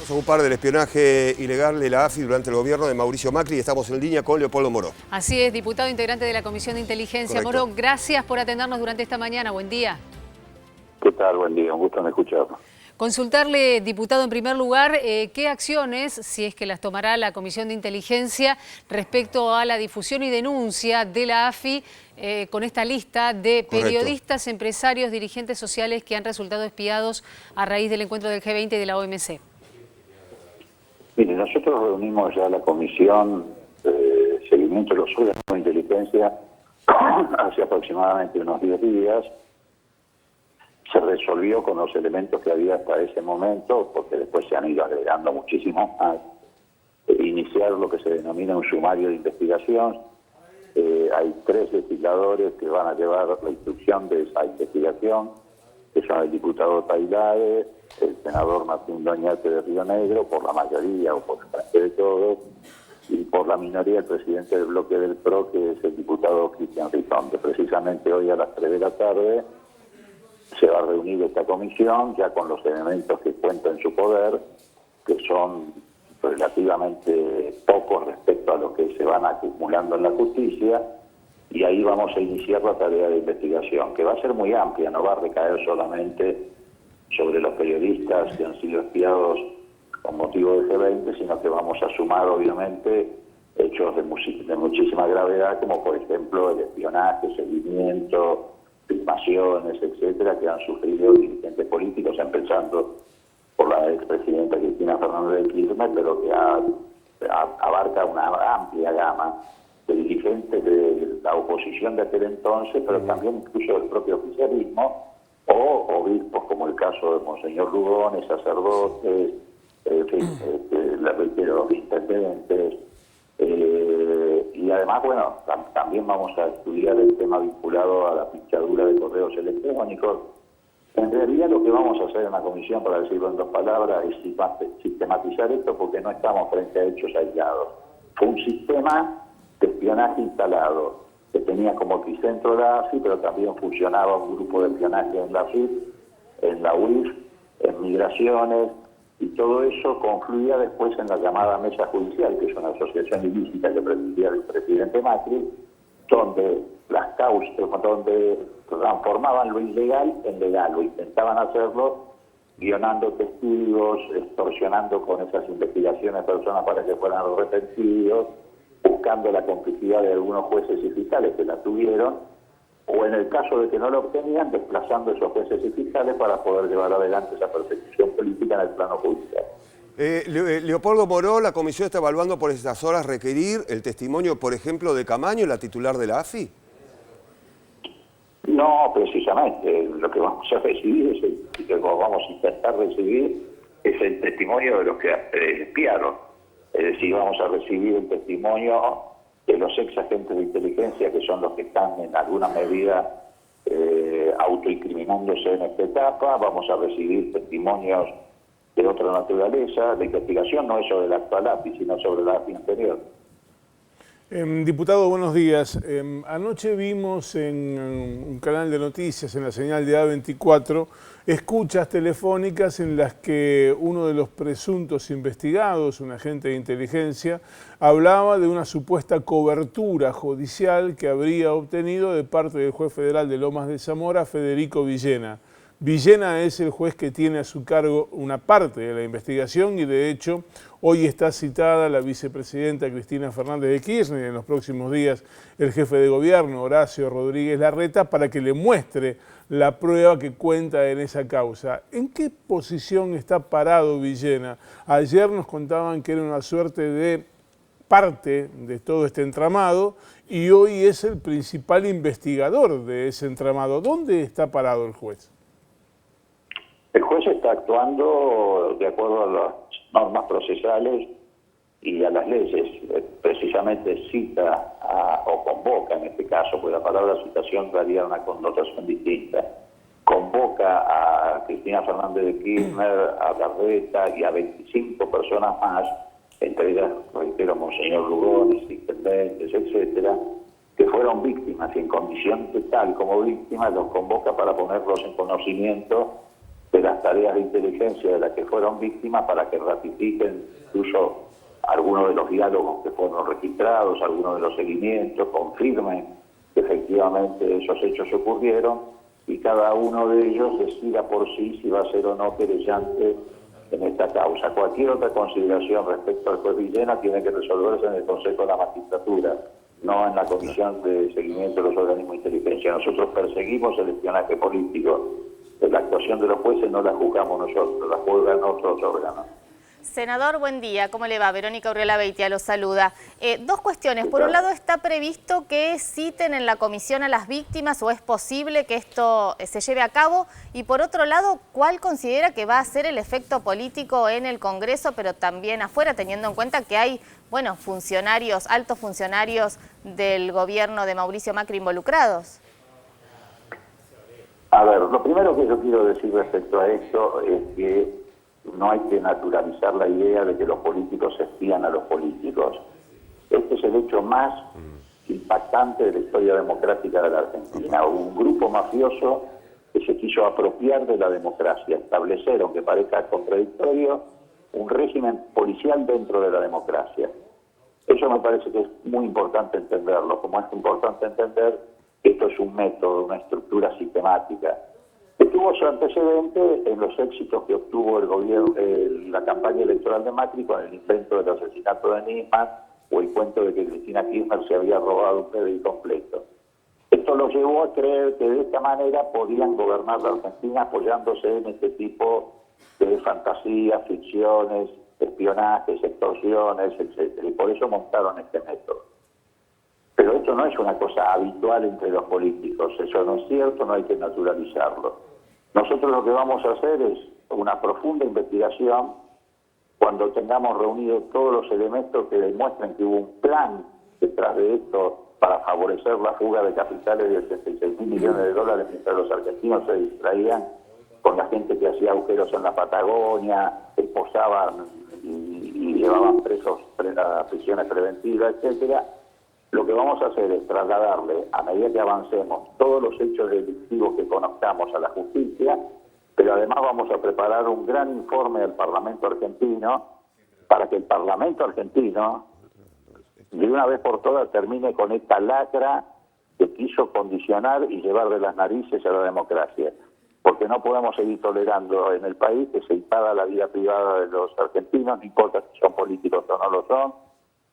Vamos a ocupar del espionaje ilegal de la AFI durante el gobierno de Mauricio Macri y estamos en línea con Leopoldo Moró. Así es, diputado integrante de la Comisión de Inteligencia. Correcto. Moró, gracias por atendernos durante esta mañana. Buen día. ¿Qué tal? Buen día, un gusto en escucharlo. Consultarle, diputado, en primer lugar, qué acciones, si es que las tomará la Comisión de Inteligencia, respecto a la difusión y denuncia de la AFI con esta lista de periodistas, empresarios, dirigentes sociales que han resultado espiados a raíz del encuentro del G20 y de la OMC. Mire, nosotros reunimos ya la Comisión de Seguimiento de los Órganos de Inteligencia hace aproximadamente unos 10 días. Se resolvió con los elementos que había hasta ese momento, porque después se han ido agregando muchísimos más, iniciar lo que se denomina un sumario de investigación. Hay 3 legisladores que van a llevar la instrucción de esa investigación, que son el diputado Tailade, el senador Martín Doñate de Río Negro, por la mayoría o por el frente de todos, y por la minoría el presidente del bloque del PRO, que es el diputado Cristian Ritón, que precisamente hoy a las 3 de la tarde se va a reunir esta comisión, ya con los elementos que cuenta en su poder, que son relativamente pocos respecto a lo que se van acumulando en la justicia, y ahí vamos a iniciar la tarea de investigación, que va a ser muy amplia, no va a recaer solamente sobre los periodistas que han sido espiados con motivo del G20, sino que vamos a sumar, obviamente, hechos de muchísima gravedad, como por ejemplo el espionaje, seguimiento, filmaciones, etcétera, que han sufrido dirigentes políticos, empezando por la expresidenta Cristina Fernández de Kirchner, pero que abarca una amplia gama de dirigentes de la oposición de aquel entonces, pero también incluso del propio oficialismo, o obispos, como el caso de Monseñor Lugones, sacerdotes, en fin, los intendentes. Y además, bueno, también vamos a estudiar el tema vinculado a la fichadura de correos electrónicos. En realidad lo que vamos a hacer en la comisión, para decirlo en 2 palabras, es sistematizar esto, porque no estamos frente a hechos aislados. Fue un sistema de espionaje instalado, que tenía como epicentro la AFI, pero también funcionaba un grupo de espionaje en la FIP, en la UIF, en migraciones, y todo eso confluía después en la llamada mesa judicial, que es una asociación ilícita que presidía el presidente Macri, donde las causas, donde transformaban lo ilegal en legal, o intentaban hacerlo guionando testigos, extorsionando con esas investigaciones personas para que fueran arrepentidos, buscando la complicidad de algunos jueces y fiscales que la tuvieron, o en el caso de que no lo obtenían, desplazando esos jueces y fiscales para poder llevar adelante esa persecución política en el plano judicial. Leopoldo Moró, la comisión está evaluando por estas horas requerir el testimonio, por ejemplo, de Camaño, la titular de la AFI. No, precisamente. Lo que vamos a recibir, lo que vamos a intentar recibir, es el testimonio de los que espiaron. Es decir, vamos a recibir el testimonio de los ex agentes de inteligencia, que son los que están en alguna medida autoincriminándose en esta etapa. Vamos a recibir testimonios de otra naturaleza. La investigación no es sobre la actual AFI, sino sobre la AFI anterior. Diputado, buenos días. Anoche vimos en un canal de noticias, en la señal de A24, escuchas telefónicas en las que uno de los presuntos investigados, un agente de inteligencia, hablaba de una supuesta cobertura judicial que habría obtenido de parte del juez federal de Lomas de Zamora, Federico Villena. Villena es el juez que tiene a su cargo una parte de la investigación y de hecho hoy está citada la vicepresidenta Cristina Fernández de Kirchner y en los próximos días el jefe de gobierno Horacio Rodríguez Larreta para que le muestre la prueba que cuenta en esa causa. ¿En qué posición está parado Villena? Ayer nos contaban que era una suerte de parte de todo este entramado y hoy es el principal investigador de ese entramado. ¿Dónde está parado el juez? El juez está actuando de acuerdo a las normas procesales y a las leyes. Precisamente cita o convoca, en este caso, porque la palabra citación daría una connotación distinta. Convoca a Cristina Fernández de Kirchner, a Larreta y a 25 personas más, entre ellas, reitero, Monseñor Lugones, intendentes, etcétera, que fueron víctimas y en condición de tal como víctimas los convoca para ponerlos en conocimiento de las las tareas de inteligencia de las que fueron víctimas para que ratifiquen incluso algunos de los diálogos que fueron registrados, algunos de los seguimientos, confirmen que efectivamente esos hechos ocurrieron y cada uno de ellos decida por sí si va a ser o no querellante en esta causa. Cualquier otra consideración respecto al juez Villena tiene que resolverse en el Consejo de la Magistratura, no en la Comisión de Seguimiento de los Organismos de Inteligencia. Nosotros perseguimos el espionaje político. La actuación de los jueces no la juzgamos nosotros, la juzgan otros órganos. Senador, buen día. ¿Cómo le va? Verónica Urriola Beitia lo saluda. Dos cuestiones. Por un lado, ¿está previsto que citen en la comisión a las víctimas o es posible que esto se lleve a cabo? Y por otro lado, ¿cuál considera que va a ser el efecto político en el Congreso, pero también afuera, teniendo en cuenta que hay, bueno, funcionarios, altos funcionarios del gobierno de Mauricio Macri involucrados? A ver, lo primero que yo quiero decir respecto a esto es que no hay que naturalizar la idea de que los políticos espían a los políticos. Este es el hecho más impactante de la historia democrática de la Argentina. Un grupo mafioso que se quiso apropiar de la democracia, establecer, aunque parezca contradictorio, un régimen policial dentro de la democracia. Eso me parece que es muy importante entenderlo, como es importante entender que esto es un método, una estructura sistemática, que tuvo su antecedente en los éxitos que obtuvo el gobierno, la campaña electoral de Macri con el intento del asesinato de Nisman o el cuento de que Cristina Kirchner se había robado un PBI completo. Esto los llevó a creer que de esta manera podían gobernar la Argentina apoyándose en este tipo de fantasías, ficciones, espionajes, extorsiones, etc. Y por eso montaron este método. Pero esto no es una cosa habitual entre los políticos, eso no es cierto, no hay que naturalizarlo. Nosotros lo que vamos a hacer es una profunda investigación cuando tengamos reunidos todos los elementos que demuestren que hubo un plan detrás de esto para favorecer la fuga de capitales de 86.000 millones de dólares mientras los argentinos se distraían con la gente que hacía agujeros en la Patagonia, esposaban y llevaban presos a prisiones preventivas, etcétera. Lo que vamos a hacer es trasladarle, a medida que avancemos, todos los hechos delictivos que conozcamos a la justicia, pero además vamos a preparar un gran informe al Parlamento argentino para que el Parlamento argentino, de una vez por todas, termine con esta lacra que quiso condicionar y llevar de las narices a la democracia. Porque no podemos seguir tolerando en el país que se invada la vida privada de los argentinos, no importa si son políticos o no lo son,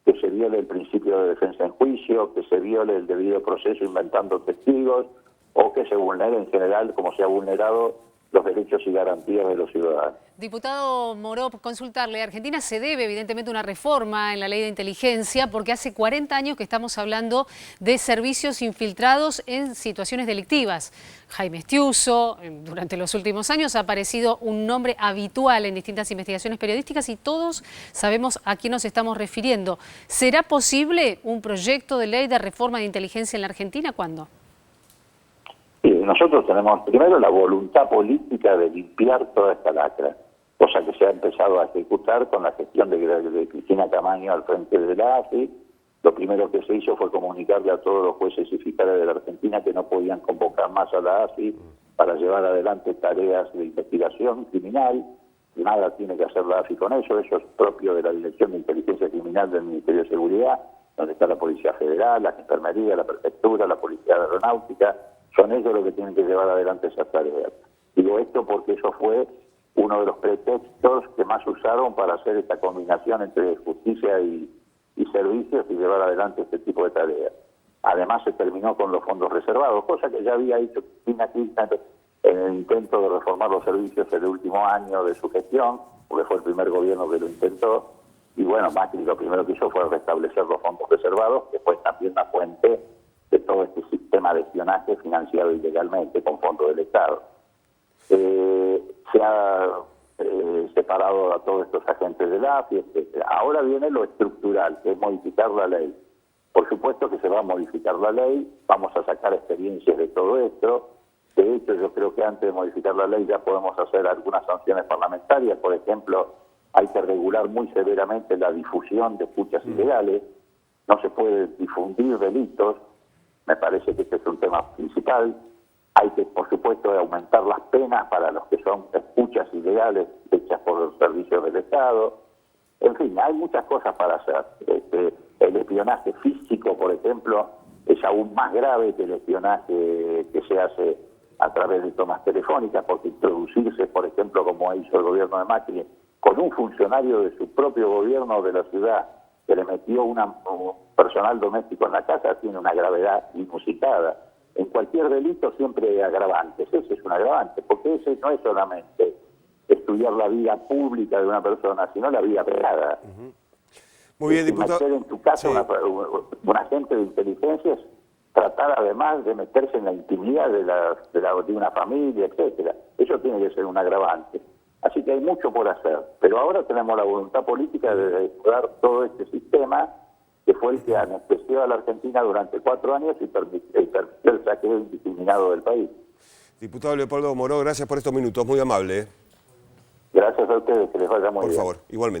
que se viole el principio de defensa en juicio, que se viole el debido proceso inventando testigos, o que se vulnere en general, como se ha vulnerado, los derechos y garantías de los ciudadanos. Diputado Moró, consultarle, Argentina se debe evidentemente una reforma en la ley de inteligencia porque hace 40 años que estamos hablando de servicios infiltrados en situaciones delictivas. Jaime Estiuso, durante los últimos años ha aparecido un nombre habitual en distintas investigaciones periodísticas y todos sabemos a quién nos estamos refiriendo. ¿Será posible un proyecto de ley de reforma de inteligencia en la Argentina? ¿Cuándo? Sí, nosotros tenemos primero la voluntad política de limpiar toda esta lacra, cosa que se ha empezado a ejecutar con la gestión de Cristina Camaño al frente de la AFI. Lo primero que se hizo fue comunicarle a todos los jueces y fiscales de la Argentina que no podían convocar más a la AFI para llevar adelante tareas de investigación criminal. Nada tiene que hacer la AFI con eso es propio de la Dirección de Inteligencia Criminal del Ministerio de Seguridad, donde está la Policía Federal, la Gendarmería, la Prefectura, la Policía Aeronáutica. Son ellos los que tienen que llevar adelante esas tareas. Digo esto porque eso fue uno de los pretextos que más usaron para hacer esta combinación entre justicia y servicios y llevar adelante este tipo de tareas. Además se terminó con los fondos reservados, cosa que ya había hecho Cristina Kirchner en el intento de reformar los servicios en el último año de su gestión, porque fue el primer gobierno que lo intentó. Y bueno, Macri lo primero que hizo fue restablecer los fondos reservados, que fue también la fuente de todo este sistema de espionaje financiado ilegalmente con fondos del Estado. Se ha separado a todos estos agentes de la AFI, etc. Ahora viene lo estructural, que es modificar la ley. Por supuesto que se va a modificar la ley, vamos a sacar experiencias de todo esto. De hecho, yo creo que antes de modificar la ley ya podemos hacer algunas sanciones parlamentarias. Por ejemplo, hay que regular muy severamente la difusión de escuchas ilegales. No se puede difundir delitos. Me parece que este es un tema principal. Hay que, por supuesto, aumentar las penas para los que son escuchas ilegales hechas por los servicios del Estado. En fin, hay muchas cosas para hacer. El espionaje físico, por ejemplo, es aún más grave que el espionaje que se hace a través de tomas telefónicas, porque introducirse, por ejemplo, como hizo el gobierno de Macri, con un funcionario de su propio gobierno de la ciudad, que le metió un personal doméstico en la casa, tiene una gravedad inusitada. En cualquier delito siempre hay agravantes, ese es un agravante, porque ese no es solamente estudiar la vida pública de una persona, sino la vida privada. Muy bien, diputado. Meter en tu casa Sí. un agente de inteligencia es tratar además de meterse en la intimidad de una familia, etcétera. Eso tiene que ser un agravante. Así que hay mucho por hacer, pero ahora tenemos la voluntad política de depurar todo este sistema que fue el que anestesió a la Argentina durante 4 años y permitió el saqueo indiscriminado del país. Diputado Leopoldo Moró, gracias por estos minutos, muy amable. Gracias a ustedes, que les vaya muy bien. Por favor, igualmente.